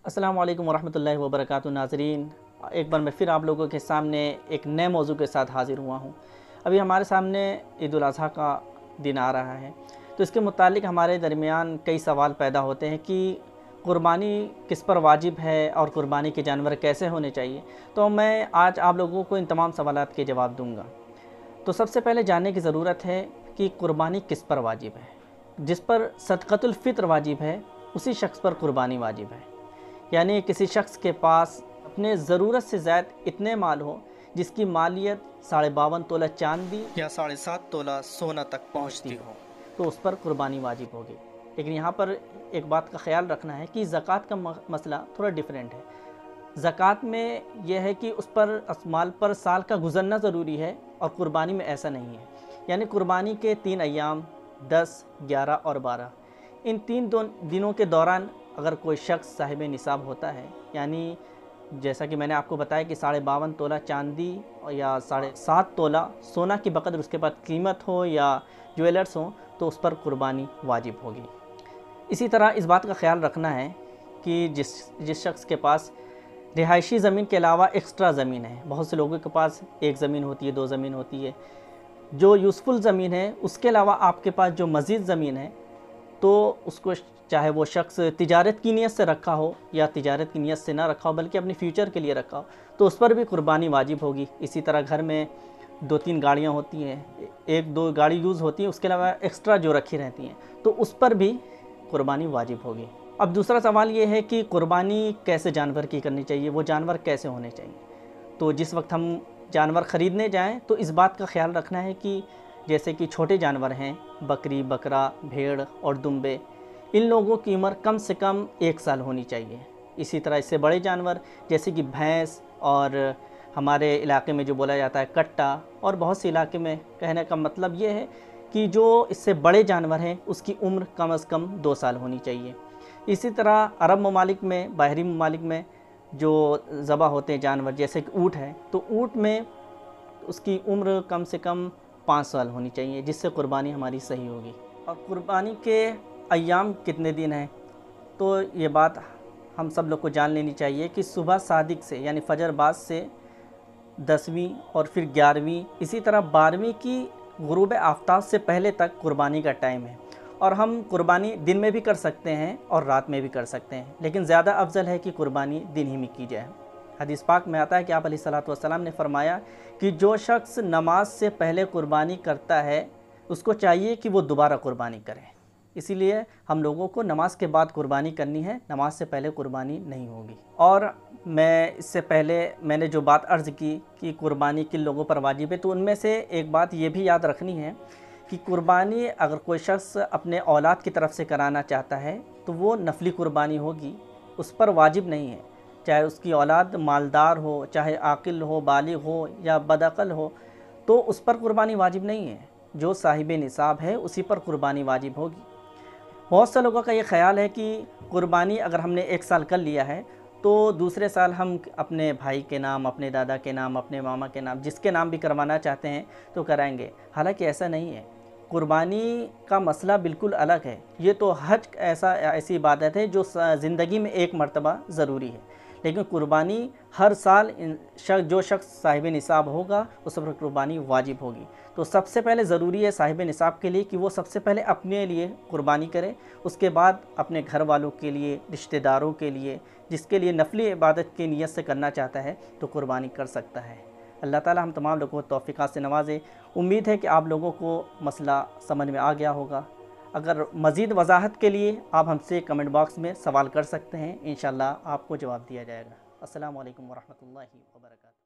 अस्सलाम वालेकुम वरहमतुल्लाहि वबरकातुहू। नाज़रीन, एक बार मैं फिर आप लोगों के सामने एक नए मौजू के साथ हाज़िर हुआ हूँ। अभी हमारे सामने ईद उल अज़हा का दिन आ रहा है, तो इसके मुतालिक हमारे दरमियान कई सवाल पैदा होते हैं कि कुर्बानी किस पर वाजिब है और कुर्बानी के जानवर कैसे होने चाहिए। तो मैं आज आप लोगों को इन तमाम सवालात के जवाब दूँगा। तो सबसे पहले जानने की ज़रूरत है कि कुर्बानी किस पर वाजिब है। जिस पर सदक़तुल फ़ित्र वाजिब है, उसी शख्स पर कुर्बानी वाजिब है। यानी किसी शख्स के पास अपने ज़रूरत से ज़्यादा इतने माल हो जिसकी मालियत 52.5 तोला चांदी या 7.5 तोला सोना तक पहुंचती हो, तो उस पर कुर्बानी वाजिब होगी। लेकिन यहाँ पर एक बात का ख्याल रखना है कि ज़कात का मसला थोड़ा डिफरेंट है। ज़कात में यह है कि उस पर माल पर साल का गुज़रना ज़रूरी है और कुर्बानी में ऐसा नहीं है। यानी कुर्बानी के 3 अय्याम 10, 11 और 12, इन 3 दिनों के दौरान अगर कोई शख्स साहिब निसाब होता है, यानी जैसा कि मैंने आपको बताया कि 52.5 तोला चांदी या 7.5 तोला सोना की बकदर उसके पास कीमत हो या ज्वेलर्स हो, तो उस पर कुर्बानी वाजिब होगी। इसी तरह इस बात का ख्याल रखना है कि जिस शख्स के पास रिहायशी ज़मीन के अलावा एक्स्ट्रा ज़मीन है, बहुत से लोगों के पास 1 ज़मीन होती है, 2 ज़मीन होती है, जो यूज़फुल ज़मीन है उसके अलावा आपके पास जो मज़ीद ज़मीन है, तो उसको चाहे वो शख्स तिजारत की नीयत से रखा हो या तिजारत की नीयत से ना रखा हो बल्कि अपने फ्यूचर के लिए रखा हो, तो उस पर भी कुर्बानी वाजिब होगी। इसी तरह घर में 2-3 गाड़ियाँ होती हैं, 1-2 गाड़ी यूज़ होती हैं, उसके अलावा एक्स्ट्रा जो रखी रहती हैं, तो उस पर भी कुर्बानी वाजिब होगी। अब दूसरा सवाल ये है कि कुर्बानी कैसे जानवर की करनी चाहिए, वो जानवर कैसे होने चाहिए। तो जिस वक्त हम जानवर ख़रीदने जाएँ तो इस बात का ख्याल रखना है कि जैसे कि छोटे जानवर हैं, बकरी, बकरा, भेड़ और दुम्बे, इन लोगों की उम्र कम से कम 1 साल होनी चाहिए। इसी तरह इससे बड़े जानवर जैसे कि भैंस और हमारे इलाके में जो बोला जाता है कट्टा, और बहुत से इलाके में कहने का मतलब ये है कि जो इससे बड़े जानवर हैं उसकी उम्र कम से कम 2 साल होनी चाहिए। इसी तरह अरब ममालिक में, बाहरी ममालिक में जो ज़बह होते हैं जानवर जैसे कि ऊँट है, तो ऊँट में उसकी उम्र कम से कम 5 साल होनी चाहिए, जिससे कुर्बानी हमारी सही होगी। और कुर्बानी के अय्याम कितने दिन हैं, तो ये बात हम सब लोग को जान लेनी चाहिए कि सुबह सादिक से यानी फजर बाद से 10वीं और फिर 11वीं, इसी तरह 12वीं की गुरूब आफ्ताब से पहले तक कुर्बानी का टाइम है। और हम कुर्बानी दिन में भी कर सकते हैं और रात में भी कर सकते हैं, लेकिन ज़्यादा अफजल है कि कुर्बानी दिन ही में की जाए। हदीस पाक में आता है कि आप अलैहिस्सलातु वस्सलाम ने फरमाया कि जो शख्स नमाज से पहले कुर्बानी करता है उसको चाहिए कि वो दोबारा कुर्बानी करे। इसीलिए हम लोगों को नमाज के बाद कुर्बानी करनी है, नमाज से पहले कुर्बानी नहीं होगी। और मैं इससे पहले मैंने जो बात अर्ज़ की कि कुर्बानी किन लोगों पर वाजिब है, तो उनमें से एक बात ये भी याद रखनी है कि कुर्बानी अगर कोई शख्स अपने औलाद की तरफ से कराना चाहता है तो वो नफली कुर्बानी होगी, उस पर वाजिब नहीं है। चाहे उसकी औलाद मालदार हो, चाहे आकिल हो, बालिग हो या बदअक़ल हो, तो उस पर कुर्बानी वाजिब नहीं है। जो साहिब निसाब है उसी पर कुर्बानी वाजिब होगी। बहुत से लोगों का ये ख़्याल है कि कुर्बानी अगर हमने 1 साल कर लिया है तो दूसरे साल हम अपने भाई के नाम, अपने दादा के नाम, अपने मामा के नाम, जिसके नाम भी करवाना चाहते हैं तो कराएंगे। हालांकि ऐसा नहीं है। कुर्बानी का मसला बिल्कुल अलग है। ये तो हज ऐसी इबादत है जो ज़िंदगी में 1 मरतबा ज़रूरी है, लेकिन कुर्बानी हर साल जो शख्स साहिब निसाब होगा उस पर कुर्बानी वाजिब होगी। तो सबसे पहले ज़रूरी है साहिब निसाब के लिए कि वो सबसे पहले अपने लिए कुर्बानी करे, उसके बाद अपने घर वालों के लिए, रिश्तेदारों के लिए, जिसके लिए नफली इबादत की नीयत से करना चाहता है तो कुर्बानी कर सकता है। अल्लाह ताला हम तमाम लोगों को तौफ़ीक़ात से नवाज़े। उम्मीद है कि आप लोगों को मसला समझ में आ गया होगा। अगर मज़ीद वज़ाहत के लिए आप हमसे कमेंट बॉक्स में सवाल कर सकते हैं, इंशाअल्लाह आपको जवाब दिया जाएगा। अस्सलामु अलैकुम वरहमतुल्लाहि वबरकातुहू।